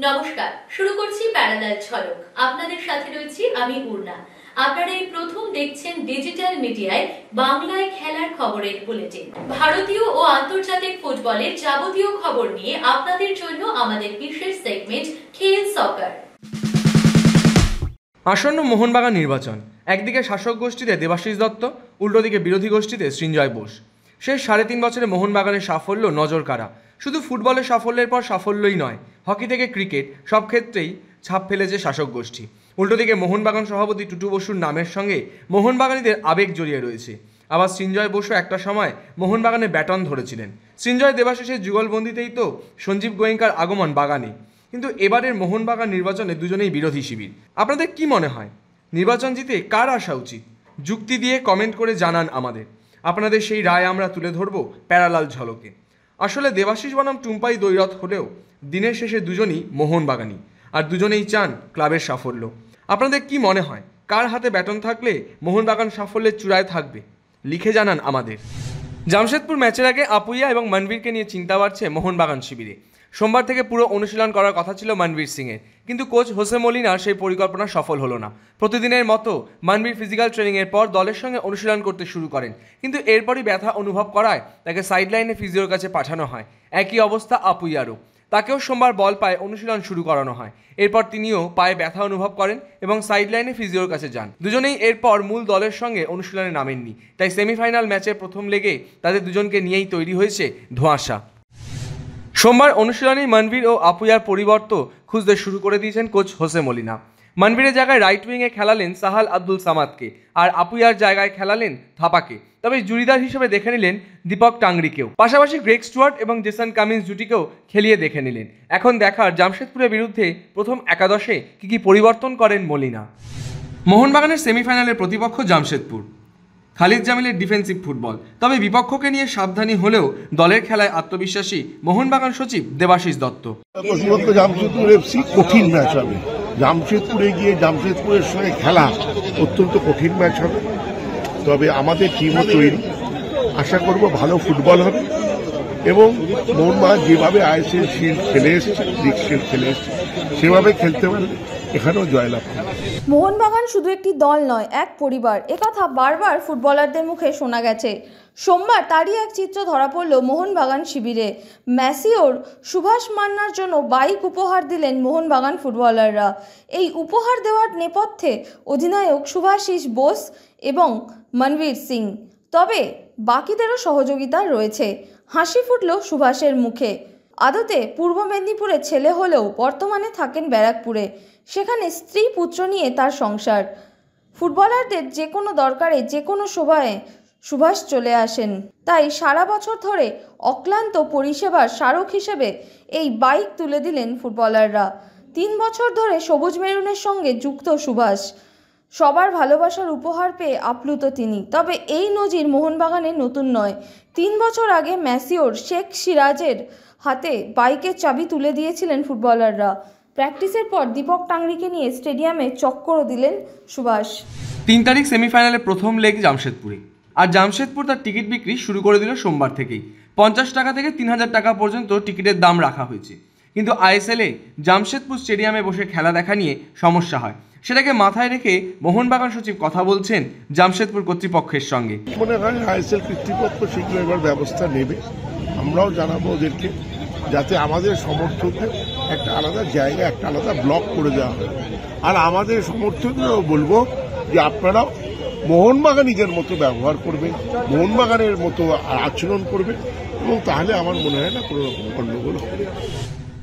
নমস্কার, শুরু করছি প্যারালাল ঝলক। আপনাদের সাথে রয়েছি আমি উর্না। আপনারা এই প্রথম দেখছেন ডিজিটাল মিডিয়ায় বাংলায় খেলার খবরের বুলেটিন। ভারতীয় ও আন্তর্জাতিক ফুটবলের যাবতীয় খবর নিয়ে আপনাদের জন্য আমাদের বিশেষ সেগমেন্ট খেল সকার। আসন্ন মোহনবাগান নির্বাচন, একদিকে শাসক গোষ্ঠীতে দেবাশিস দত্ত, উল্টো দিকে বিরোধী গোষ্ঠীতে সৃঞ্জয় বোস। শেষ 3.5 বছরে মোহনবাগানের সাফল্য নজর কাড়া। শুধু ফুটবলের সাফল্যের পর সাফল্যই নয়, হকি থেকে ক্রিকেট সব ক্ষেত্রেই ছাপ ফেলেছে শাসক গোষ্ঠী। উল্টো দিকে মোহনবাগান সভাপতি টুটু বসুর নামের সঙ্গে মোহনবাগানীদের আবেগ জড়িয়ে রয়েছে। আবার সৃঞ্জয় বসু একটা সময় মোহনবাগানে ব্যাটন ধরেছিলেন। সৃঞ্জয় দেবাশিসের যুগলবন্দিতেই তো সঞ্জীব গোয়েঙ্কার আগমন বাগানে। কিন্তু এবারের মোহনবাগান নির্বাচনে দুজনেই বিরোধী শিবির। আপনাদের কি মনে হয়, নির্বাচন জিতে কার আসা উচিত? যুক্তি দিয়ে কমেন্ট করে জানান আমাদের। আপনাদের সেই রায় আমরা তুলে ধরব প্যারালাল ঝলকে। আসলে দেবাশিস বনাম টুম্পাই দ্বৈরথ হলেও দিনের শেষে দুজনই মোহনবাগানী, আর দুজনেই চান ক্লাবের সাফল্য। আপনাদের কি মনে হয়, কার হাতে ব্যাটন থাকলে মোহনবাগান সাফল্যের চূড়ায় থাকবে? লিখে জানান আমাদের। জামশেদপুর ম্যাচের আগে আপুইয়া এবং মনবীরকে নিয়ে চিন্তা বাড়ছে মোহনবাগান শিবিরে। সোমবার থেকে পুরো অনুশীলন করার কথা ছিল মনবীর সিংয়ের, কিন্তু কোচ হোসে মলিনার সেই পরিকল্পনা সফল হলো না। প্রতিদিনের মতো মনবীর ফিজিক্যাল ট্রেনিংয়ের পর দলের সঙ্গে অনুশীলন করতে শুরু করেন, কিন্তু এরপরই ব্যথা অনুভব করায় তাকে সাইডলাইনে ফিজিওর কাছে পাঠানো হয়। একই অবস্থা আপুইয়ারও, তাকেও সোমবার বল পায়ে অনুশীলন শুরু করানো হয়। এরপর তিনিও পায়ে ব্যথা অনুভব করেন এবং সাইডলাইনে ফিজিওর কাছে যান। দুজনেই এরপর মূল দলের সঙ্গে অনুশীলনে নামেননি, তাই সেমিফাইনাল ম্যাচের প্রথম লেগে তাদের দুজনকে নিয়েই তৈরি হয়েছে ধোঁয়াশা। সোমবার অনুশীলনেই মনবীর ও আপুইয়ার পরিবর্তন খুঁজতে শুরু করে দিয়েছেন কোচ হোসে মলিনা। মনবীরের জায়গায় রাইট উইংয়ে খেলালেন সাহাল আব্দুল সামাদকে, আর আপুইয়ার জায়গায় খেলালেন থাপাকে। তবে জুড়িদার হিসেবে দেখে নিলেন দীপক টাংরিকেও। পাশাপাশি গ্রেগ স্টুয়ার্ট এবং জেসন কামিন্স জুটিকেও খেলিয়ে দেখে নিলেন। এখন দেখার জামশেদপুরের বিরুদ্ধে প্রথম একাদশে কী পরিবর্তন করেন মলিনা। মোহনবাগানের সেমিফাইনালের প্রতিপক্ষ জামশেদপুর। খালিদ জামিলের ডিফেন্সিভ ফুটবল, তবে বিপক্ষকে নিয়ে সাবধানী হলেও দলের খেলায় আত্মবিশ্বাসী মোহনবাগান সচিব দেবাশিস দত্ত। জামশেদপুর এফসি কঠিন ম্যাচ হবে। জামশেদপুরে গিয়ে জামশেদপুরের সঙ্গে খেলা অত্যন্ত কঠিন ম্যাচ হবে। তবে আমাদের টিমও তৈরি, আশা করব ভালো ফুটবল হবে এবং মোহনবাগান যেভাবে আইএসএল শিল্ড খেলে এসছে, লিগ শিল্ড খেলে এসছে, সেভাবে খেলতে পারলে এখানেও জয়লাভ করবে। মোহনবাগান শুধু একটি দল নয়, এক পরিবার। একথা বারবার ফুটবলারদের মুখে শোনা গেছে। সোমবার তারই এক চিত্র ধরা পড়ল মোহনবাগান শিবিরে। ম্যাসিওর সুভাষ মান্নার জন্য বাইক উপহার দিলেন মোহনবাগান ফুটবলাররা। এই উপহার দেওয়ার নেপথ্যে অধিনায়ক শুভাশিস বোস এবং মনবীর সিং, তবে বাকিদেরও সহযোগিতা রয়েছে। হাসি ফুটল সুভাষের মুখে। আদতে পূর্ব মেদিনীপুরের ছেলে হলেও বর্তমানে থাকেন ব্যারাকপুরে। সেখানে স্ত্রী পুত্র নিয়ে তার সংসার। ফুটবলারদের যে কোনো দরকারে যে কোনো সময়ে সুভাষ চলে আসেন, তাই সারা বছর ধরে অক্লান্ত পরিষেবার স্মারক হিসেবে এই বাইক তুলে দিলেন ফুটবলাররা। 3 বছর ধরে সবুজ মেরুনের সঙ্গে যুক্ত সুভাষ। সবার ভালোবাসার উপহার পেয়ে আপ্লুত তিনি। তবে এই নজির মোহনবাগানের নতুন নয়। 3 বছর আগে ম্যাসিওর শেখ সিরাজের হাতে বাইকের চাবি তুলে দিয়েছিলেন ফুটবলাররা। প্র্যাকটিসের পর দীপক টাংরিকে নিয়ে স্টেডিয়ামে চক্করও দিলেন সুভাষ। 3 তারিখ সেমিফাইনালের প্রথম লেগ জামশেদপুরে, আর জামশেদপুর তার টিকিট বিক্রি শুরু করে দিল সোমবার থেকেই। 50 টাকা থেকে 3000 টাকা পর্যন্ত টিকিটের দাম রাখা হয়েছে। কিন্তু আইএসএলে জামশেদপুর স্টেডিয়ামে বসে খেলা দেখা নিয়ে সমস্যা হয়, সেটাকে মাথায় রেখে মোহনবাগান সচিব কথা বলছেন জামশেদপুর কর্তৃপক্ষের সঙ্গে। মনে হয় আইএসএল কর্তৃপক্ষ শীঘ্র এবার ব্যবস্থা নেবে। আমরাও জানাবো ওদেরকে, যাতে আমাদের সমর্থকদের একটা আলাদা জায়গা, একটা আলাদা ব্লক করে দেওয়া হয়। আর আমাদের সমর্থকদেরও বলবো যে আপনারাও মোহনবাগানীদের মতো ব্যবহার করবেন, মোহনবাগানের মতো আচরণ করবেন, এবং তাহলে আমার মনে হয় না কোনো রকম গণ্ডগোল হবে।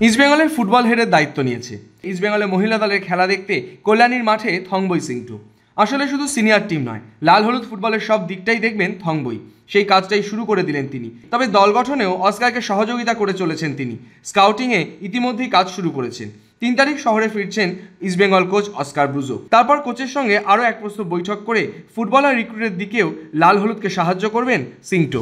ইস্টবেঙ্গলের ফুটবল হেডের দায়িত্ব নিয়েছে। ইস্টবেঙ্গলের মহিলা দলের খেলা দেখতে কল্যাণীর মাঠে থংবই সিংটু। আসলে শুধু সিনিয়র টিম নয়, লাল হলুদ ফুটবলের সব দিকটাই দেখবেন থংবই। সেই কাজটাই শুরু করে দিলেন তিনি। তবে দল গঠনেও অস্কারকে সহযোগিতা করে চলেছেন তিনি। স্কাউটিংয়ে ইতিমধ্যেই কাজ শুরু করেছেন। 3 তারিখ শহরে ফিরছেন ইস্টবেঙ্গল কোচ অস্কার ব্রুজো। তারপর কোচের সঙ্গে আরও এক প্রস্তুত বৈঠক করে ফুটবলার রিক্রুটের দিকেও লাল হলুদকে সাহায্য করবেন সিংটো।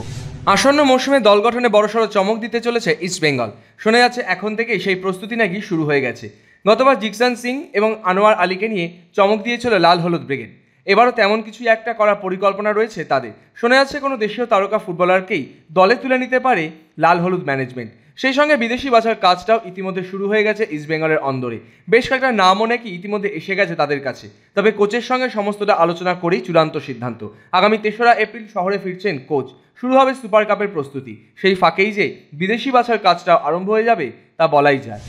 আসন্ন মৌসুমে দল গঠনে বড়সড় চমক দিতে চলেছে ইস্টবেঙ্গল। শোনা যাচ্ছে এখন থেকেই সেই প্রস্তুতি নাকি শুরু হয়ে গেছে। গতবার জিকসান সিং এবং আনোয়ার আলীকে নিয়ে চমক দিয়েছিল লাল হলুদ ব্রিগেড। এবারও তেমন কিছুই একটা করার পরিকল্পনা রয়েছে তাদের। শোনা যাচ্ছে কোনো দেশীয় তারকা ফুটবলারকেই দলে তুলে নিতে পারে লাল হলুদ ম্যানেজমেন্ট। সেই সঙ্গে বিদেশি বাছার কাজটাও ইতিমধ্যে শুরু হয়ে গেছে ইস্টবেঙ্গলের অন্দরে। বেশ কয়েকটা নামও নাকি ইতিমধ্যে এসে গেছে তাদের কাছে। তবে কোচের সঙ্গে সমস্তটা আলোচনা করেই চূড়ান্ত সিদ্ধান্ত। আগামী 3রা এপ্রিল শহরে ফিরছেন কোচ, শুরু হবে সুপার কাপের প্রস্তুতি। সেই ফাঁকেই যে বিদেশি বাছার কাজটাও আরম্ভ হয়ে যাবে তা বলাই যায়।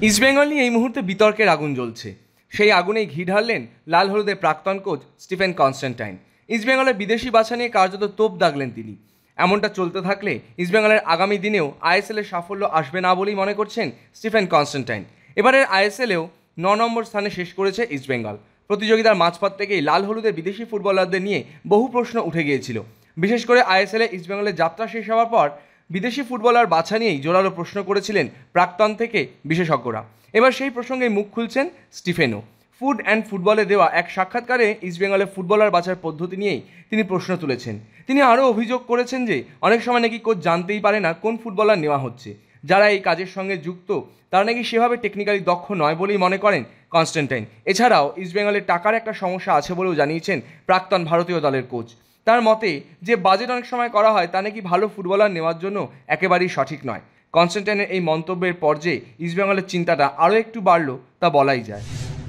ইস্টবেঙ্গল নিয়ে এই মুহূর্তে বিতর্কের আগুন জ্বলছে। সেই আগুনেই ঘি ঢাললেন লাল হলুদের প্রাক্তন কোচ স্টিফেন কনস্ট্যান্টাইন। ইস্টবেঙ্গলের বিদেশি বাছা নিয়ে কার্যত তোপ দাগলেন তিনি। এমনটা চলতে থাকলে ইস্টবেঙ্গলের আগামী দিনেও আইএসএলের সাফল্য আসবে না বলেই মনে করছেন স্টিফেন কনস্ট্যান্টাইন। এবারের আইএসএলেও 9 নম্বর স্থানে শেষ করেছে ইস্টবেঙ্গল। প্রতিযোগিতার মাঝপথ থেকেই লাল হলুদের বিদেশি ফুটবলারদের নিয়ে বহু প্রশ্ন উঠে গিয়েছিল। বিশেষ করে আইএসএলে ইস্টবেঙ্গলের যাত্রা শেষ হওয়ার পর বিদেশি ফুটবলার বাছা নিয়েই জোরালো প্রশ্ন করেছিলেন প্রাক্তন থেকে বিশেষজ্ঞরা। এবার সেই প্রসঙ্গে মুখ খুলছেন স্টিফেনও। ফুড অ্যান্ড ফুটবলে দেওয়া এক সাক্ষাৎকারে ইস্টবেঙ্গলের ফুটবলার বাছার পদ্ধতি নিয়েই তিনি প্রশ্ন তুলেছেন। তিনি আরও অভিযোগ করেছেন যে অনেক সময় নাকি কোচ জানতেই পারে না কোন ফুটবলার নেওয়া হচ্ছে। যারা এই কাজের সঙ্গে যুক্ত তারা নাকি সেভাবে টেকনিক্যালি দক্ষ নয় বলেই মনে করেন কনস্ট্যান্টাইন। এছাড়াও ইস্টবেঙ্গলের টাকার একটা সমস্যা আছে বলেও জানিয়েছেন প্রাক্তন ভারতীয় দলের কোচ। তার মতে যে বাজেট অনেক সময় করা হয় তা নাকি ভালো ফুটবলার নেওয়ার জন্য একেবারেই সঠিক নয়। কনস্ট্যান্টাইনের এই মন্তব্যের পর যে ইস্টবেঙ্গলের চিন্তাটা আরও একটু বাড়ল তা বলাই যায়।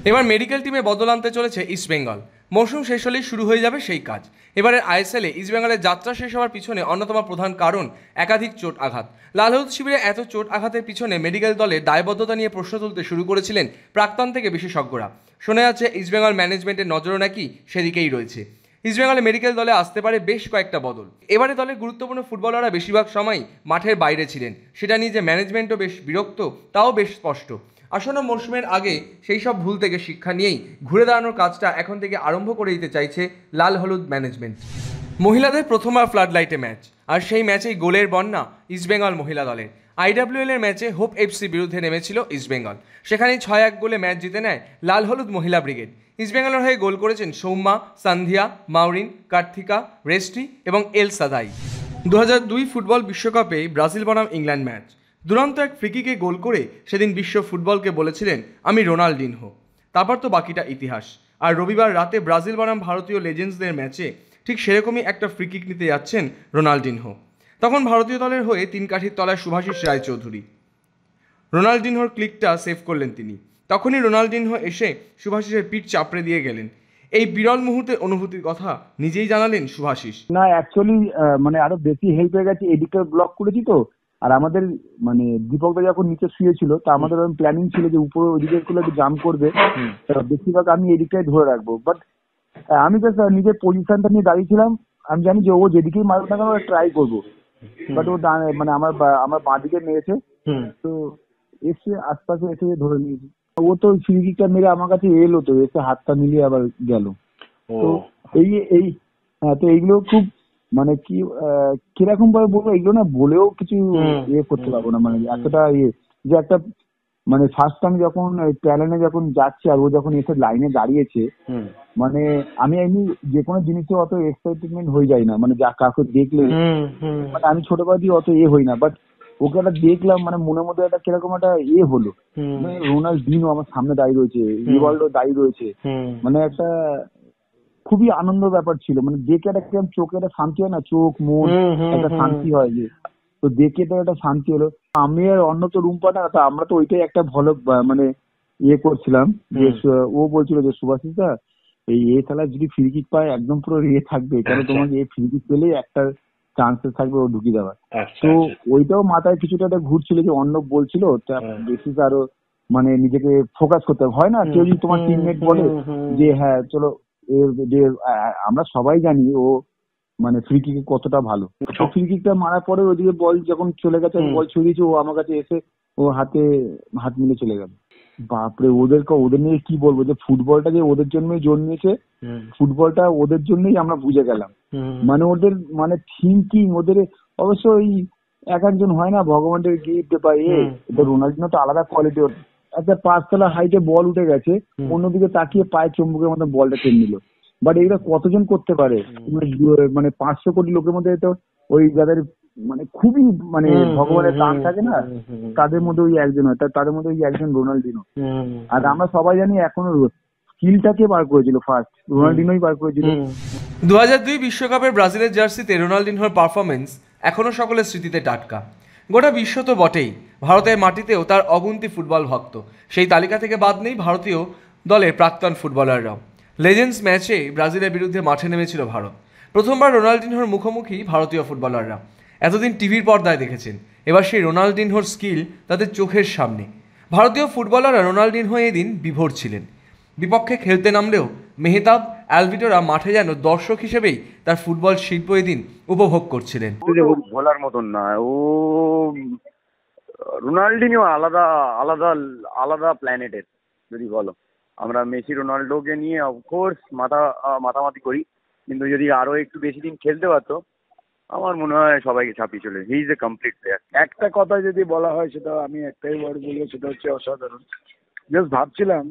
এবার মেডিকেল টিমে বদল আনতে চলেছে ইস্টবেঙ্গল। মৌসুম শেষ হলেই শুরু হয়ে যাবে সেই কাজ। এবারের আইএসএলে ইস্টবেঙ্গলের যাত্রা শেষ হওয়ার পিছনে অন্যতম প্রধান কারণ একাধিক চোট আঘাত। লাল হলুদ শিবিরে এত চোট আঘাতের পিছনে মেডিকেল দলের দায়বদ্ধতা নিয়ে প্রশ্ন তুলতে শুরু করেছিলেন প্রাক্তন থেকে বিশেষজ্ঞরা। শোনা যাচ্ছে ইস্টবেঙ্গল ম্যানেজমেন্টের নজরও নাকি সেদিকেই রয়েছে। ইস্টবেঙ্গলের মেডিকেল দলে আসতে পারে বেশ কয়েকটা বদল। এবারে দলের গুরুত্বপূর্ণ ফুটবলাররা বেশিরভাগ সময়ই মাঠের বাইরে ছিলেন। সেটা নিয়ে যে ম্যানেজমেন্টও বেশ বিরক্ত তাও বেশ স্পষ্ট। আসন্ন মরশুমের আগে সেই সব ভুল থেকে শিক্ষা নিয়েই ঘুরে দাঁড়ানোর কাজটা এখন থেকে আরম্ভ করে দিতে চাইছে লাল হলুদ ম্যানেজমেন্ট। মহিলাদের প্রথমবার ফ্লাডলাইটে ম্যাচ, আর সেই ম্যাচেই গোলের বন্যা ইস্টবেঙ্গল মহিলা দলের। IWL এর ম্যাচে হোপ এফসি বিরুদ্ধে নেমেছিল ইস্টবেঙ্গল। সেখানেই 6-1 গোলে ম্যাচ জিতে নেয় লাল হলুদ মহিলা ব্রিগেড। ইস্টবেঙ্গলের হয়ে গোল করেছেন সৌম্যা, সান্ধিয়া, মাউরিন, কার্থিকা, রেস্টি এবং এল সাদাই। 2002 ফুটবল বিশ্বকাপে ব্রাজিল বনাম ইংল্যান্ড ম্যাচ। দুরন্ত এক ফ্রিকিকে গোল করে সেদিন বিশ্ব ফুটবলকে বলেছিলেন আমি রোনাল্ডিনহো। তারপর তো বাকিটা ইতিহাস। আর রবিবার রাতে ব্রাজিল বনাম ভারতীয় লেজেন্ডসদের ম্যাচে ঠিক সেরকমই একটা ফ্রিকিক নিতে যাচ্ছেন রোনাল্ডিনহো। তখন ভারতীয় দলের হয়ে 3 কাঠির তলায় শুভাশিস রায়চৌধুরী। রোনাল্ডিনহোর ক্লিকটা সেভ করলেন তিনি। তখনই রোনাল্ডিনহো এসে শুভাশিসের পিঠ চাপড়ে দিয়ে গেলেন। এই বিরল মুহূর্তের অনুভূতির কথা নিজেই জানালেন শুভাশিস। না অ্যাকচুয়ালি মানে আরো বেশি হেল্প হয়ে গেছে, এডিটর ব্লক করেছি তো। আর আমাদের মানে দীপকদা যখন নিচে শুয়েছিল তা আমাদের প্ল্যানিং ছিল যে উপরে ওদিকে গুলো একটু জাম্প করবে, বেশিরভাগ আমি এদিকটাই ধরে রাখবো। বাট আমি জাস্ট নিজের পজিশনটা নিয়ে দাঁড়িয়েছিলাম। আমি জানি যে ও যেদিকেই মারবে না কেন ট্রাই করবো। বাট ও মানে আমার বাঁ দিকে নিয়েছে, তো এসে আশপাশে এসে ধরে নিয়েছি। ও তো ফ্রি কিকটা মেরে আমার কাছে এলো, তো এসে হাতটা মিলিয়ে আবার গেল। তো এই তো এইগুলো খুব মানে কি কিরকম ভাবে বলবো, এগুলো না বলেও কিছু করতে পারবো না। মানে এতটা যে একটা মানে ফার্স্ট টাইম যখন ট্যালেন্টে যখন যাচ্ছে আর ও যখন এসে লাইনে দাঁড়িয়েছে, মানে আমি এমনি যে কোনো জিনিসে অত এক্সাইটমেন্ট হয়ে যায় না। মানে যা কাউকে দেখলে মানে আমি ছোটবেলা দিয়ে অত হই না, বাট ওকে একটা দেখলাম মানে মনের মধ্যে একটা কিরকম একটা হলো। মানে রোনাল্ডিনহো আমার সামনে দাঁড়িয়ে রয়েছে, রিভালডো দাঁড়িয়ে রয়েছে, মানে একটা খুবই আনন্দ ব্যাপার ছিল। মানে দেখে একটা কিরকম চোখে একটা শান্তি হয় না, চোখ মন একটা শান্তি হয় যে, তো দেখে তো একটা শান্তি হলো। আমি আর অন্য তো রুম পার্টনার, তো আমরা তো ওইটাই একটা ভালো মানে করছিলাম যে ও বলছিল যে সুভাশিস দা এই খেলা যদি ফ্রি কিক পায় একদম পুরো থাকবে, কারণ তোমাকে এই ফ্রি কিক পেলেই একটা চান্সেস থাকবে ও ঢুকিয়ে দেওয়ার। তো ওইটাও মাথায় কিছুটা একটা ঘুরছিল যে অন্য বলছিল বেশি আরো মানে নিজেকে ফোকাস করতে হয় না। কেউ যদি তোমার টিমমেট বলে যে হ্যাঁ চলো, আমরা সবাই জানি ও মানে ফ্রি কিকে কতটা ভালো। ফ্রি কিকটা মারার পরে ওইদিকে বল যখন চলে গেছে, বল ছুঁয়ে দিয়েছে, ও আমার কাছে এসে ও হাত মিলে চলে গেল। বাপরে, ওদের নিয়ে কি বলবো, যে ফুটবলটা যে ওদের জন্যই জন্মেছে, ফুটবলটা ওদের জন্যই আমরা বুঝে গেলাম। মানে ওদের মানে থিঙ্কিং ওদের অবশ্য ওই এক একজন হয় না ভগবানের গিফট বা এটা রোনাল্ডিনহো তো আলাদা কোয়ালিটি। একটা 5 তলা হাইটে বল উঠে গেছে, অন্যদিকে তাকিয়ে পায়ে চুম্বকের মতো বলটা টেনে নিল। বাট এগুলো কতজন করতে পারে? মানে 500 কোটি লোকের মধ্যে তো ওই যাদের মানে খুবই মানে ভগবানের দান থাকে না, তাদের মধ্যে ওই একজন হয়, তাদের মধ্যে ওই একজন রোনাল্ডিনহো। আর আমরা সবাই জানি এখনো স্কিলটাকে বার করেছিল ফার্স্ট, রোনাল্ডিনহোই বার করেছিল। 2002 বিশ্বকাপের ব্রাজিলের জার্সিতে রোনাল্ডিনহোর পারফরমেন্স এখনো সকলের স্মৃতিতে টাটকা। গোটা বিশ্ব তো বটেই, ভারতের মাটিতেও তার অগুন্তি ফুটবল ভক্ত। সেই তালিকা থেকে বাদ নেই ভারতীয় দলের প্রাক্তন ফুটবলাররাও। লেজেন্ডস ম্যাচে ব্রাজিলের বিরুদ্ধে মাঠে নেমেছিল ভারত। প্রথমবার রোনাল্ডিনহোর মুখোমুখি ভারতীয় ফুটবলাররা। এতদিন টিভির পর্দায় দেখেছেন, এবার সেই রোনাল্ডিনহোর স্কিল তাদের চোখের সামনে। ভারতীয় ফুটবলাররা রোনাল্ডিনহো এদিন বিভোর ছিলেন। বিপক্ষে খেলতে নামলেও মেহতাব, অ্যালভিটোরা মাঠে যেন দর্শক হিসেবেই তার ফুটবল শিল্প এদিন উপভোগ করছিলেন। বলার মতন না, ও রোনাল্ডিনিও আলাদা আলাদা আলাদা প্ল্যানেটের। যদি বলো, আমরা মেসি রোনাল্ডোকে নিয়ে অফকোর্স মাতামাতি করি, কিন্তু যদি আরো একটু বেশি দিন খেলতে পারতো আমার মনে হয় সবাইকে ছাপিয়ে চলে। He is a complete player. একটা কথা যদি বলা হয় সেটা আমি একটাই ওয়ার্ড বলবো, সেটা হচ্ছে অসাধারণ। জাস্ট ভাবছিলাম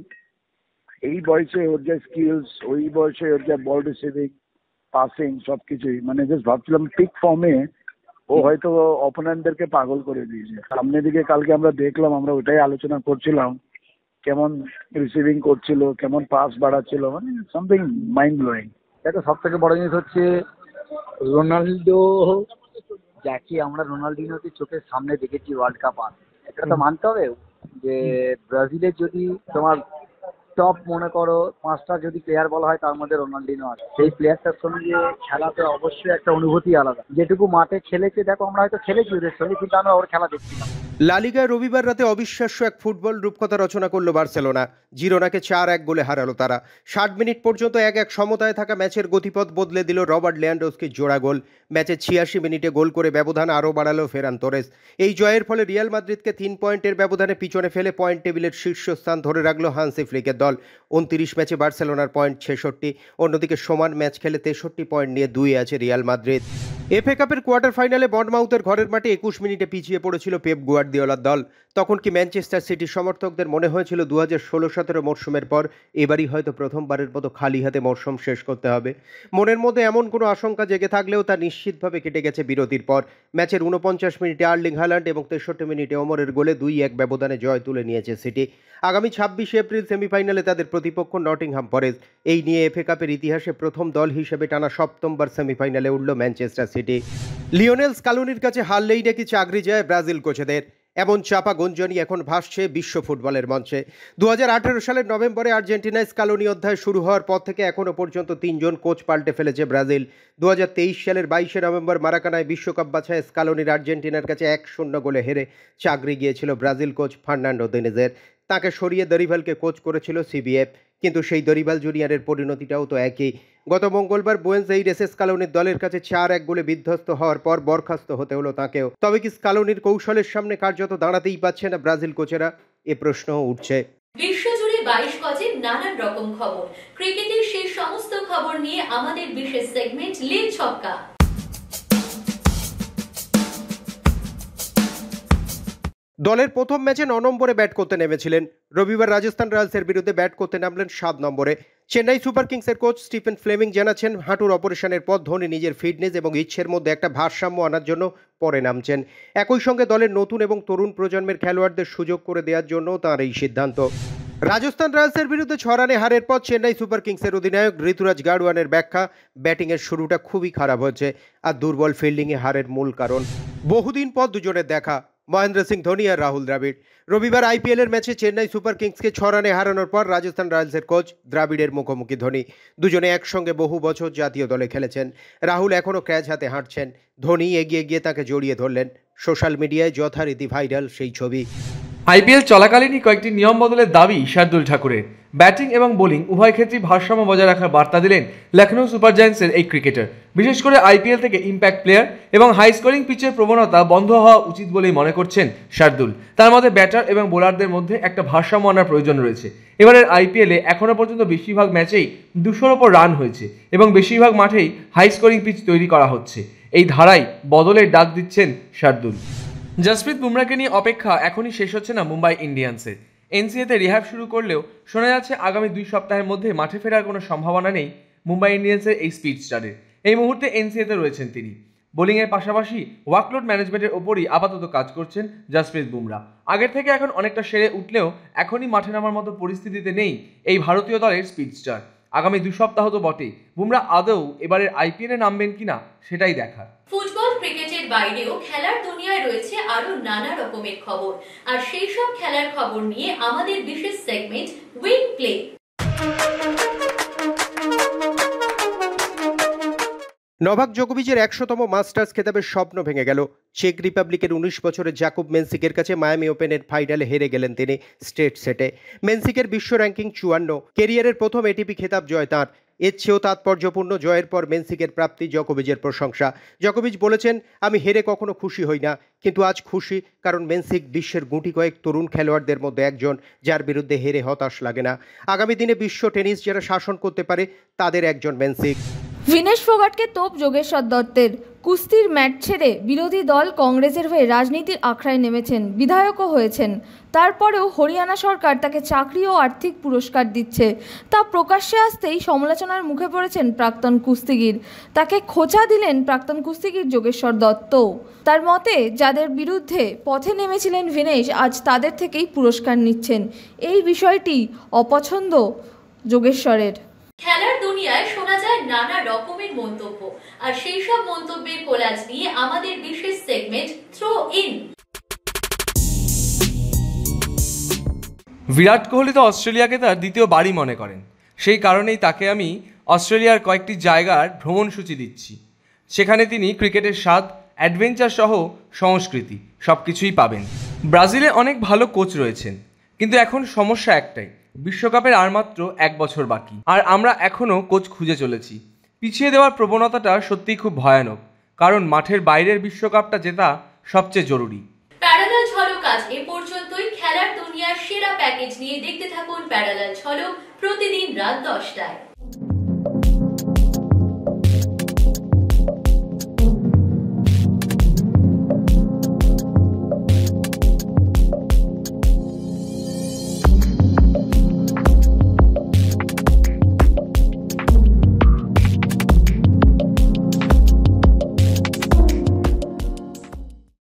এই বয়সে ওর যা স্কিলস, ওই বয়সে ওর যা বল রিসিভিং, পাসিং, সবকিছুই, মানে জাস্ট ভাবছিলাম পিক ফর্মে ও হয়তো অপোনেন্টদেরকে পাগল করে দিয়েছে। সামনের দিকে কালকে আমরা দেখলাম, আমরা ওটাই আলোচনা করছিলাম, কেমন রিসিভিং করছিল, কেমন পাস বাড়াচ্ছিল, মানে সামথিং মাইন্ড ব্লোয়িং। এটা সব থেকে বড় জিনিস হচ্ছে রোনাল্ডো, যাকে আমরা রোনাল্ডিনোকে চোখের সামনে দেখেছি ওয়ার্ল্ড কাপ আর, এটা তো মানতে হবে যে ব্রাজিলের যদি তোমার টপ মনে করো 5টা যদি প্লেয়ার বলা হয় তার মধ্যে রোনাল্ডিনো আছে। সেই প্লেয়ারটার সঙ্গে খেলাতে অবশ্যই একটা অনুভূতি আলাদা। যেটুকু মাঠে খেলেছে, দেখো আমরা হয়তো খেলেছি ওদের সঙ্গে, কিন্তু আমরা ওর খেলা দেখছিলাম। লা লিগায় রবিবার রাতে অবিশ্বাস্য এক ফুটবল রূপকথা রচনা করল বার্সেলোনা। জিরোনাকে 4-1 গোলে হারালো তারা। 60 মিনিট পর্যন্ত 1-1 সমতায় থাকা ম্যাচের গতিপথ বদলে দিল রবার্ট লেভানডস্কির জোড়া গোল। ম্যাচের 86 মিনিটে গোল করে ব্যবধান আরও বাড়ালো ফেরান তোরেস। এই জয়ের ফলে রিয়াল মাদ্রিদকে 3 পয়েন্টের ব্যবধানে পিছনে ফেলে পয়েন্ট টেবিলের শীর্ষস্থান ধরে রাখল হান্সি ফ্লিকের দল। 29 ম্যাচে বার্সেলোনার পয়েন্ট 66। অন্যদিকে সমান ম্যাচ খেলে 63 পয়েন্ট নিয়ে 2 আছে রিয়াল মাদ্রিদ। এফএ কাপের কোয়ার্টার ফাইনালে বর্নমাউথের ঘরের মাঠে 21 মিনিটে পিছিয়ে পড়েছিল পেপ গুয়ার্দিওলার দল। তখন কি ম্যানচেস্টার সিটির সমর্থকদের মনে হয়েছিল 2016-17 মরশুমের পর এবারই হয়তো প্রথমবারের মতো খালি হাতে মরশুম শেষ করতে হবে? মনের মধ্যে এমন কোনো আশঙ্কা জেগে থাকলেও তা নিশ্চিতভাবে কেটে গেছে বিরতির পর। ম্যাচের 49 মিনিটে আর্লিং হাল্যান্ড এবং 63 মিনিটে ওমরের গোলে 2-1 ব্যবধানে জয় তুলে নিয়েছে সিটি। আগামী 26 এপ্রিল সেমিফাইনালে তাদের প্রতিপক্ষ নটিংহাম ফরেস্ট। এই নিয়ে এফএ কাপের ইতিহাসে প্রথম দল হিসেবে টানা 7বার সেমিফাইনালে উঠল ম্যানচেস্টার সিটি। লিওনেল স্কালোনির কাছে হারলেই নাকি চাকরি যায় ব্রাজিল কোচেদের, এমন চাপা গুঞ্জনই এখন ভাসছে বিশ্ব ফুটবলের মঞ্চে। 2018 সালের নভেম্বরে আর্জেন্টিনায় স্কালোনি অধ্যায় শুরু হওয়ার পর থেকে এখনও পর্যন্ত 3 জন কোচ পাল্টে ফেলেছে ব্রাজিল। 2023 সালের 22 নভেম্বর মারাকানায় বিশ্বকাপ বাছায় স্কালোনির আর্জেন্টিনার কাছে 1-0 গোলে হেরে চাকরি গিয়েছিল ব্রাজিল কোচ ফার্নান্ডো দিনেজের। তাকে সরিয়ে দরিভালকে কোচ করেছিল সিবিএফ, কিন্তু সেই দরিভাল জুনিয়রের পরিণতিটাও তো একই। গত মঙ্গলবার বুয়েন্স এইরেসে স্কালোনির দলের কাছে 4-1 গোলে বিধ্বস্ত হওয়ার পর বরখাস্ত হতে হলো তাকেও। তবে কি স্কালোনির কৌশলের সামনে কার্যত দাঁড়াতেই পারছে না ব্রাজিল কোচেরা? এ প্রশ্নও উঠছে। বিশ্বজুড়ে 22 গজে নানান রকম খবর, ক্রিকেটের সেই সমস্ত খবর নিয়ে আমাদের বিশেষ সেগমেন্ট লিগ ছক্কা। দলের প্রথম ম্যাচে 9 নম্বরে ব্যাট করতে নেমেছিলেন। রবিবার রাজস্থান রয়্যালসের বিরুদ্ধে ব্যাট করতে নামলেন 7 নম্বরে। চেন্নাই সুপার কিংসের কোচ স্টিফেন ফ্লেমিং জানাচ্ছেন, হাঁটুর অপারেশনের পর ধোনি নিজের ফিটনেস এবং ইচ্ছের মধ্যে একটা ভারসাম্য আনার জন্য পরে নামছেন। একই সঙ্গে দলের নতুন এবং তরুণ প্রজন্মের খেলোয়াড়দের সুযোগ করে দেওয়ার জন্য তাঁর এই সিদ্ধান্ত। রাজস্থান রয়্যালসের বিরুদ্ধে 6 রানে হারের পর চেন্নাই সুপার কিংসের অধিনায়ক ঋতুরাজ গাডওয়ানের ব্যাখ্যা, ব্যাটিংয়ের শুরুটা খুবই খারাপ হচ্ছে আর দুর্বল ফিল্ডিংয়ে হারের মূল কারণ। বহুদিন পর দুজনের দেখা, মহেন্দ্র সিং ধোনি আর রাহুল দ্রাবিড়। রবিবার আইপিএলের ম্যাচে চেন্নাই সুপার কিংসকে 6 রানে হারানোর পর রাজস্থান রয়্যালসের কোচ দ্রাবিড়ের মুখোমুখি ধোনি। দুজনে একসঙ্গে বহু বছর জাতীয় দলে খেলেছেন। রাহুল এখনও ক্যাচ হাতে হাঁটছেন, ধোনি এগিয়ে গিয়ে তাকে জড়িয়ে ধরলেন। সোশ্যাল মিডিয়ায় যথারীতি ভাইরাল সেই ছবি। আইপিএল চলাকালীনই কয়েকটি নিয়ম বদলের দাবি শার্দুল ঠাকুরের। ব্যাটিং এবং বোলিং উভয় ক্ষেত্রেই ভারসাম্য বজায় রাখার বার্তা দিলেন লখনৌ সুপার জায়ান্টসের এই ক্রিকেটার। বিশেষ করে আইপিএল থেকে ইম্প্যাক্ট প্লেয়ার এবং হাই স্কোরিং পিচের প্রবণতা বন্ধ হওয়া উচিত বলেই মনে করছেন শার্দুল। তার মতে ব্যাটার এবং বোলারদের মধ্যে একটা ভারসাম্য আনার প্রয়োজন রয়েছে। এবারের আইপিএলে এখনও পর্যন্ত বেশিরভাগ ম্যাচেই 200-র ওপর রান হয়েছে এবং বেশিরভাগ মাঠেই হাই স্কোরিং পিচ তৈরি করা হচ্ছে। এই ধারায় বদলের ডাক দিচ্ছেন শার্দুল। জসপ্রীত বুমরাকে নিয়ে অপেক্ষা এখনই শেষ হচ্ছে না মুম্বাই ইন্ডিয়ান্সের। এনসিএতে রিহ্যাব শুরু করলেও শোনা যাচ্ছে আগামী 2 সপ্তাহের মধ্যে মাঠে ফেরার কোনো সম্ভাবনা নেই মুম্বাই ইন্ডিয়ান্সের এই স্পিড স্টারের। এই মুহূর্তে এনসিএতে রয়েছেন তিনি। বোলিংয়ের পাশাপাশি ওয়ার্কলোড ম্যানেজমেন্টের ওপরই আপাতত কাজ করছেন জসপ্রীত বুমরা। আগের থেকে এখন অনেকটা সেরে উঠলেও এখনই মাঠে নামার মতো পরিস্থিতিতে নেই এই ভারতীয় দলের স্পিড স্টার। আগামী 2 সপ্তাহ তো বটেই, বুমরা আদৌ এবারের আইপিএলে নামবেন কিনা সেটাই দেখার। ফুটবল ক্রিকেটের খবরের বাইরেও খেলার দুনিয়ায় রয়েছে আরো নানা রকমের খবর, আর সেই সব খেলার খবর নিয়ে আমাদের বিশেষ সেগমেন্ট উইং প্লে। নভাক জোকোভিচের 100তম মাস্টার্স খেতাবের স্বপ্ন ভেঙে গেল। চেক রিপাবলিকের 19 বছরের জাকুব মেন্সিকের কাছে মায়ামি ওপেনের ফাইনালে হেরে গেলেন তিনি স্ট্রেট সেটে। মেন্সিকের বিশ্ব র্যাঙ্কিং 54, কেরিয়ারের প্রথম এটিপি খেতাব জয় তাঁর। এর চেয়েও তাৎপর্যপূর্ণ জয়ের পর মেন্সিকের প্রাপ্তি জোকোভিচের প্রশংসা। জোকোভিচ বলেছেন, আমি হেরে কখনো খুশি হই না, কিন্তু আজ খুশি, কারণ মেন্সিক বিশ্বের গুটি কয়েক তরুণ খেলোয়াড়দের মধ্যে একজন যার বিরুদ্ধে হেরে হতাশ লাগে না। আগামী দিনে বিশ্ব টেনিস যারা শাসন করতে পারে তাদের একজন মেন্সিক। ভিনেশ ফোগাটকে তোপ যোগেশ্বর দত্তের। কুস্তির ম্যাট ছেড়ে বিরোধী দল কংগ্রেসের হয়ে রাজনীতির আখড়ায় নেমেছেন, বিধায়কও হয়েছেন। তারপরেও হরিয়ানা সরকার তাকে চাকরি ও আর্থিক পুরস্কার দিচ্ছে, তা প্রকাশ্যে আসতেই সমালোচনার মুখে পড়েছেন প্রাক্তন কুস্তিগির। তাকে খোঁচা দিলেন প্রাক্তন কুস্তিগির যোগেশ্বর দত্ত। তার মতে, যাদের বিরুদ্ধে পথে নেমেছিলেন ভিনেশ, আজ তাদের থেকেই পুরস্কার নিচ্ছেন। এই বিষয়টি অপছন্দ যোগেশ্বরের। খেলার দুনিয়ায় শোনা যায় নানা রকমের মন্তব্য, আর সেই সব মন্তব্যের কোলাজ নিয়ে আমাদের বিশেষ segment throw in. Virat Kohli তো অস্ট্রেলিয়াকে তার দ্বিতীয় বাড়ি মনে করেন। সেই কারণেই তাকে আমি অস্ট্রেলিয়ার কয়েকটি জায়গার ভ্রমণসূচি দিচ্ছি। সেখানে তিনি ক্রিকেটের স্বাদ, অ্যাডভেঞ্চার সহ সংস্কৃতি সব কিছুই পাবেন। ব্রাজিলে অনেক ভালো কোচ রয়েছেন, কিন্তু এখন সমস্যা একটাই, বিশ্বকাপের আর মাত্র 1 বছর বাকি, আর আমরা এখনও কোচ খুঁজে চলেছি। পিছিয়ে দেওয়ার প্রবণতাটা সত্যিই খুব ভয়ানক, কারণ মাঠের বাইরের বিশ্বকাপটা জেতা সবচেয়ে জরুরি। প্যারালাল ঝলক আজ এ পর্যন্তই। খেলার দুনিয়ার সেরা প্যাকেজ নিয়ে দেখতে থাকুন প্যারালাল ঝলক প্রতিদিন রাত 10টায়।